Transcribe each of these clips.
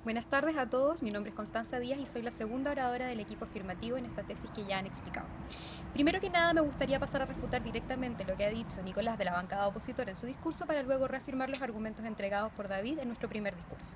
Buenas tardes a todos, mi nombre es Constanza Díaz y soy la segunda oradora del equipo afirmativo en esta tesis que ya han explicado. Primero que nada me gustaría pasar a refutar directamente lo que ha dicho Nicolás de la bancada opositora en su discurso para luego reafirmar los argumentos entregados por David en nuestro primer discurso.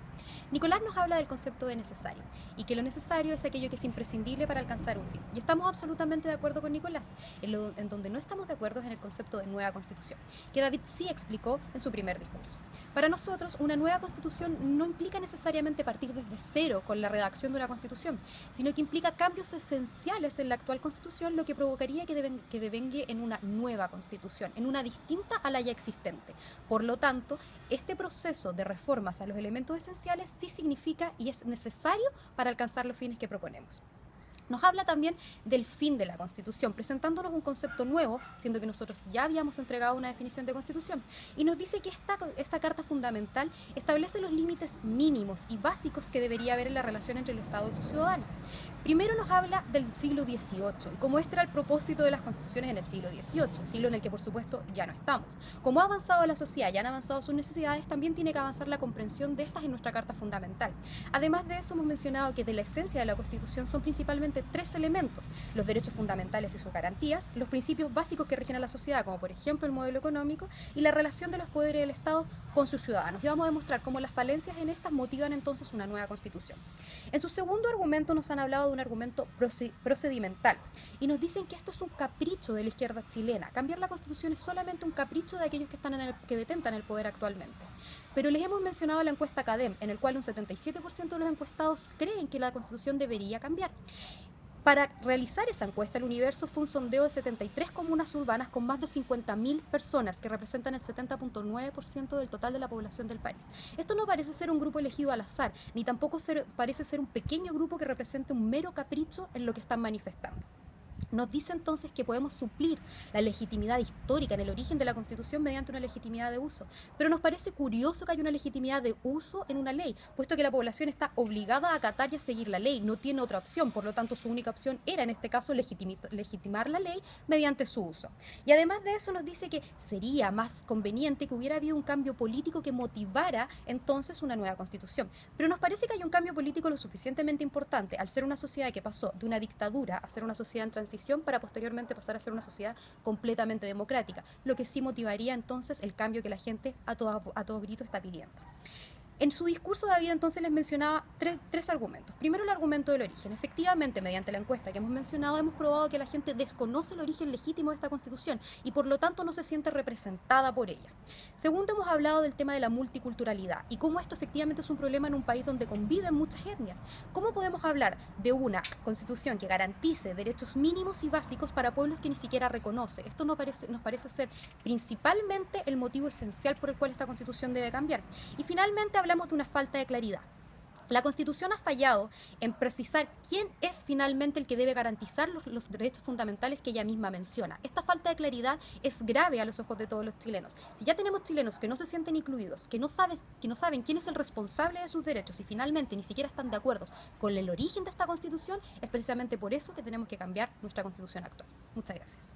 Nicolás nos habla del concepto de necesario y que lo necesario es aquello que es imprescindible para alcanzar un fin. Y estamos absolutamente de acuerdo con Nicolás. En donde no estamos de acuerdo es en el concepto de nueva constitución, que David sí explicó en su primer discurso. Para nosotros, una nueva constitución no implica necesariamente partir desde cero con la redacción de una constitución, sino que implica cambios esenciales en la actual constitución, lo que provocaría que devengue en una nueva constitución, en una distinta a la ya existente. Por lo tanto, este proceso de reformas a los elementos esenciales sí significa y es necesario para alcanzar los fines que proponemos. Nos habla también del fin de la Constitución, presentándonos un concepto nuevo, siendo que nosotros ya habíamos entregado una definición de Constitución, y nos dice que esta Carta Fundamental establece los límites mínimos y básicos que debería haber en la relación entre el Estado y sus ciudadanos. Primero nos habla del siglo XVIII, y cómo este era el propósito de las constituciones en el siglo XVIII, siglo en el que por supuesto ya no estamos. Como ha avanzado la sociedad y han avanzado sus necesidades, también tiene que avanzar la comprensión de estas en nuestra Carta Fundamental. Además de eso, hemos mencionado que de la esencia de la Constitución son principalmente tres elementos: los derechos fundamentales y sus garantías, los principios básicos que rigen a la sociedad, como por ejemplo el modelo económico, y la relación de los poderes del Estado con sus ciudadanos. Y vamos a demostrar cómo las falencias en estas motivan entonces una nueva Constitución. En su segundo argumento nos han hablado de un argumento procedimental y nos dicen que esto es un capricho de la izquierda chilena. Cambiar la Constitución es solamente un capricho de aquellos que detentan el poder actualmente. Pero les hemos mencionado la encuesta CADEM, en el cual un 77% de los encuestados creen que la Constitución debería cambiar. Para realizar esa encuesta, el Universo fue un sondeo de 73 comunas urbanas con más de 50.000 personas, que representan el 70.9% del total de la población del país. Esto no parece ser un grupo elegido al azar, ni tampoco parece ser un pequeño grupo que represente un mero capricho en lo que están manifestando. Nos dice entonces que podemos suplir la legitimidad histórica en el origen de la Constitución mediante una legitimidad de uso. Pero nos parece curioso que haya una legitimidad de uso en una ley, puesto que la población está obligada a acatar y a seguir la ley, no tiene otra opción, por lo tanto su única opción era en este caso legitimar la ley mediante su uso. Y además de eso nos dice que sería más conveniente que hubiera habido un cambio político que motivara entonces una nueva Constitución. Pero nos parece que hay un cambio político lo suficientemente importante al ser una sociedad que pasó de una dictadura a ser una sociedad en transición, para posteriormente pasar a ser una sociedad completamente democrática, lo que sí motivaría entonces el cambio que la gente a todo grito está pidiendo. En su discurso, David entonces les mencionaba tres argumentos. Primero, el argumento del origen. Efectivamente, mediante la encuesta que hemos mencionado, hemos probado que la gente desconoce el origen legítimo de esta Constitución y por lo tanto no se siente representada por ella. Segundo, hemos hablado del tema de la multiculturalidad y cómo esto efectivamente es un problema en un país donde conviven muchas etnias. ¿Cómo podemos hablar de una Constitución que garantice derechos mínimos y básicos para pueblos que ni siquiera reconoce? Esto nos parece ser principalmente el motivo esencial por el cual esta Constitución debe cambiar. Y finalmente hablamos de una falta de claridad. La Constitución ha fallado en precisar quién es finalmente el que debe garantizar los derechos fundamentales que ella misma menciona. Esta falta de claridad es grave a los ojos de todos los chilenos. Si ya tenemos chilenos que no se sienten incluidos, que no saben quién es el responsable de sus derechos y finalmente ni siquiera están de acuerdo con el origen de esta Constitución, es precisamente por eso que tenemos que cambiar nuestra Constitución actual. Muchas gracias.